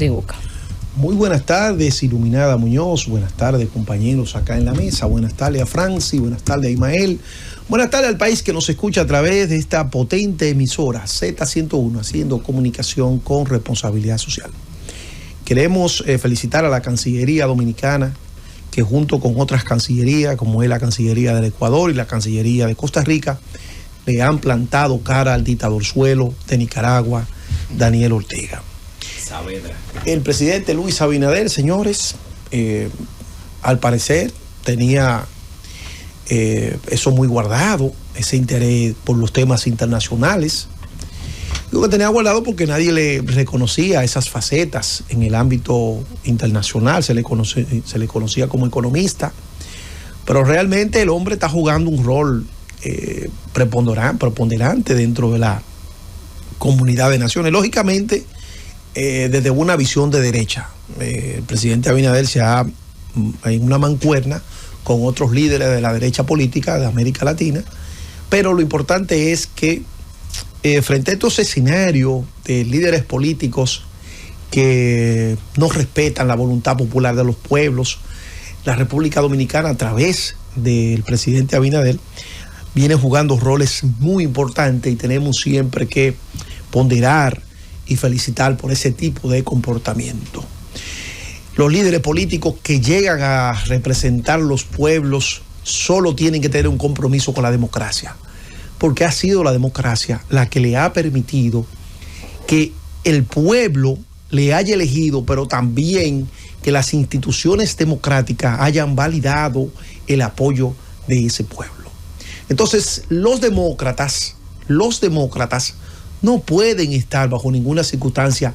de Oca. Muy buenas tardes, Iluminada Muñoz. Buenas tardes, compañeros acá en la mesa. Buenas tardes a Franci, buenas tardes a Ismael. Buenas tardes al país que nos escucha a través de esta potente emisora Z101, haciendo comunicación con responsabilidad social. Queremos felicitar a la Cancillería Dominicana, que junto con otras cancillerías, como es la Cancillería del Ecuador y la Cancillería de Costa Rica, le han plantado cara al dictadorzuelo de Nicaragua, Daniel Ortega. Saavedra. El presidente Luis Abinader, señores, al parecer tenía eso muy guardado, ese interés por los temas internacionales. Digo que tenía guardado porque nadie le reconocía esas facetas en el ámbito internacional, se le conocía como economista, pero realmente el hombre está jugando un rol preponderante dentro de la comunidad de naciones. Lógicamente, desde una visión de derecha. El presidente Abinader se ha, en una mancuerna con otros líderes de la derecha política de América Latina, pero lo importante es que frente a estos escenarios de líderes políticos que no respetan la voluntad popular de los pueblos, la República Dominicana, a través del presidente Abinader, viene jugando roles muy importantes y tenemos siempre que ponderar y felicitar por ese tipo de comportamiento. Los líderes políticos que llegan a representar los pueblos solo tienen que tener un compromiso con la democracia, porque ha sido la democracia la que le ha permitido que el pueblo le haya elegido, pero también que las instituciones democráticas hayan validado el apoyo de ese pueblo. Entonces, los demócratas no pueden estar bajo ninguna circunstancia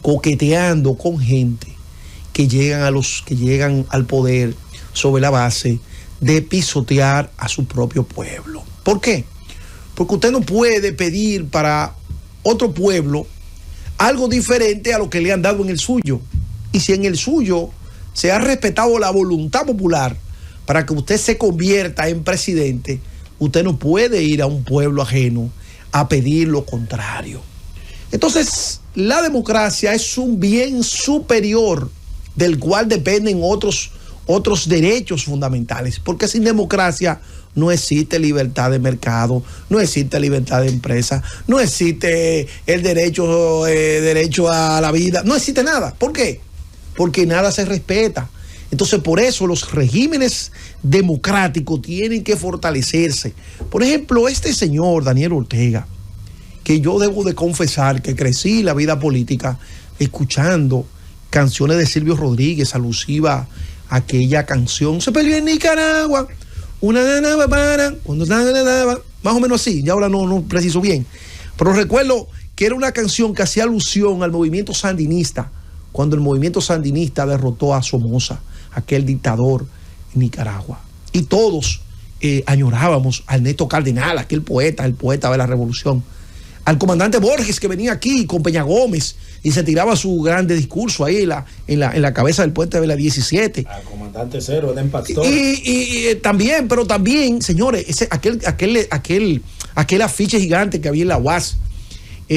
coqueteando con gente que llegan al poder sobre la base de pisotear a su propio pueblo. ¿Por qué? Porque usted no puede pedir para otro pueblo algo diferente a lo que le han dado en el suyo. Y si en el suyo se ha respetado la voluntad popular para que usted se convierta en presidente, usted no puede ir a un pueblo ajeno a pedir lo contrario. Entonces, la democracia es un bien superior del cual dependen otros derechos fundamentales, porque sin democracia no existe libertad de mercado, no existe libertad de empresa, no existe el derecho a la vida, no existe nada. ¿Por qué? Porque nada se respeta. Entonces, por eso los regímenes democráticos tienen que fortalecerse. Por ejemplo, este señor Daniel Ortega, que yo debo de confesar que crecí la vida política escuchando canciones de Silvio Rodríguez alusiva a aquella canción, se peleó en Nicaragua, una nana para, cuando más o menos así, ya ahora no preciso bien, pero recuerdo que era una canción que hacía alusión al movimiento sandinista, cuando el movimiento sandinista derrotó a Somoza, aquel dictador en Nicaragua. Y todos añorábamos a Ernesto Cardenal, aquel poeta, el poeta de la revolución, al comandante Borges, que venía aquí con Peña Gómez y se tiraba su grande discurso ahí en la cabeza del puente de la 17. Al comandante Cero, Edén Pastor. Y también, pero también, señores, aquel afiche gigante que había en la UAS,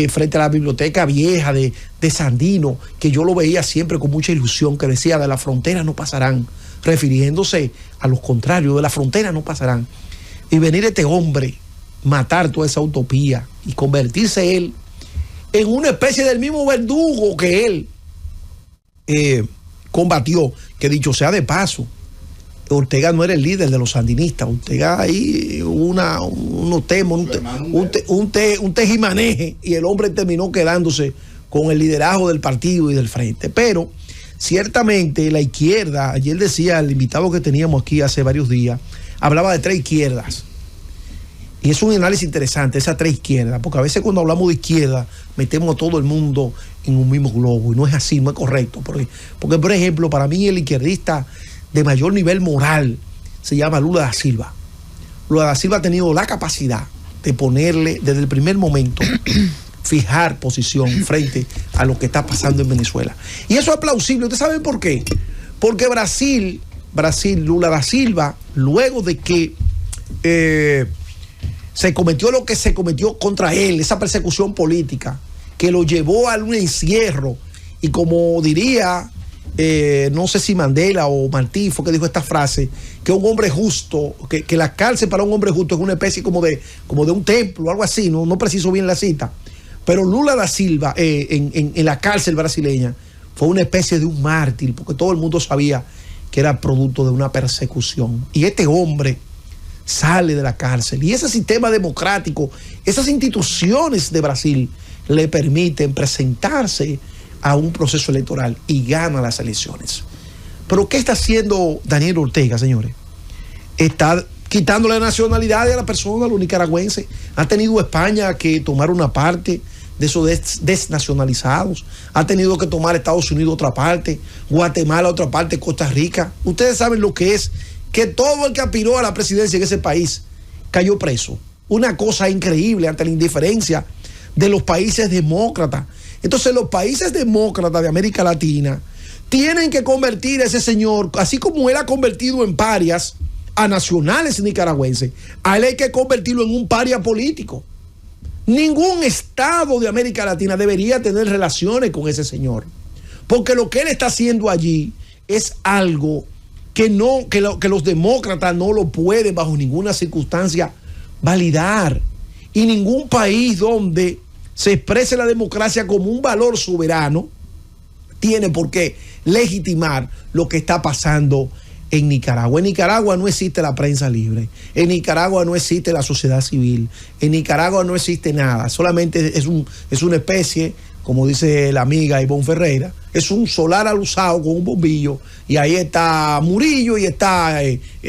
frente a la biblioteca vieja de Sandino, que yo lo veía siempre con mucha ilusión, que decía: de la frontera no pasarán, refiriéndose a los contrarios, de la frontera no pasarán. Y venir este hombre, matar toda esa utopía y convertirse él en una especie del mismo verdugo que él combatió, que dicho sea de paso, Ortega no era el líder de los sandinistas. Ortega ahí unos temas, un tejimaneje, y el hombre terminó quedándose con el liderazgo del partido y del frente. Pero ciertamente la izquierda, ayer decía el invitado que teníamos aquí hace varios días, hablaba de tres izquierdas. Y es un análisis interesante, esas tres izquierdas, porque a veces cuando hablamos de izquierda metemos a todo el mundo en un mismo globo, y no es así, no es correcto. Porque por ejemplo, para mí el izquierdista de mayor nivel moral se llama Lula da Silva. Lula da Silva ha tenido la capacidad de ponerle desde el primer momento, fijar posición frente a lo que está pasando en Venezuela. Y eso es plausible. ¿Ustedes saben por qué? Porque Brasil, Lula da Silva, luego de que se cometió lo que se cometió contra él, esa persecución política que lo llevó a un encierro Y como diría, no sé si Mandela o Martí fue que dijo esta frase, que un hombre justo, que la cárcel para un hombre justo es una especie como de un templo, algo así, no preciso bien la cita. Pero Lula da Silva en la cárcel brasileña fue una especie de un mártir, porque todo el mundo sabía que era producto de una persecución. Y este hombre sale de la cárcel y ese sistema democrático, esas instituciones de Brasil le permiten presentarse a un proceso electoral y gana las elecciones. Pero ¿qué está haciendo Daniel Ortega, señores? Está quitándole la nacionalidad a la persona, a los nicaragüenses. Ha tenido España que tomar una parte de esos desnacionalizados. Ha tenido que tomar Estados Unidos otra parte, Guatemala otra parte, Costa Rica. Ustedes saben lo que es que todo el que aspiró a la presidencia en ese país cayó preso. Una cosa increíble ante la indiferencia de los países demócratas. Entonces los países demócratas de América Latina tienen que convertir a ese señor, así como él ha convertido en parias a nacionales nicaragüenses, a él hay que convertirlo en un paria político. Ningún estado de América Latina debería tener relaciones con ese señor, porque lo que él está haciendo allí es algo que los demócratas no lo pueden bajo ninguna circunstancia validar. Y ningún país donde se exprese la democracia como un valor soberano tiene por qué legitimar lo que está pasando en Nicaragua. En Nicaragua no existe la prensa libre, en Nicaragua no existe la sociedad civil, en Nicaragua no existe nada, solamente es una especie, como dice la amiga Ivonne Ferreira, es un solar alusado con un bombillo, y ahí está Murillo y está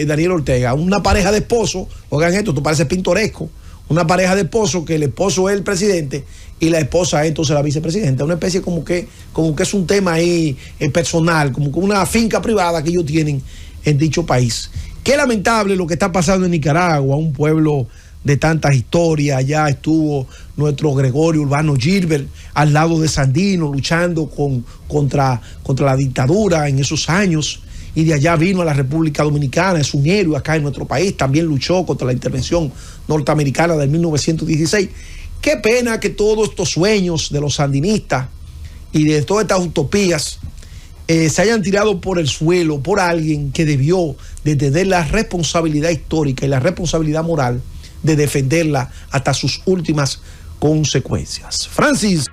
Daniel Ortega, una pareja de esposos. Oigan esto parece pintoresco, una pareja de esposos que el esposo es el presidente y la esposa es entonces la vicepresidenta, una especie como que es un tema ahí personal, como que una finca privada que ellos tienen en dicho país. Qué lamentable lo que está pasando en Nicaragua, un pueblo de tantas historias. Allá estuvo nuestro Gregorio Urbano Gilbert al lado de Sandino luchando contra la dictadura en esos años, y de allá vino a la República Dominicana, es un héroe acá en nuestro país, también luchó contra la intervención norteamericana de 1916. Qué pena que todos estos sueños de los sandinistas y de todas estas utopías se hayan tirado por el suelo por alguien que debió de tener la responsabilidad histórica y la responsabilidad moral de defenderla hasta sus últimas consecuencias. Francis.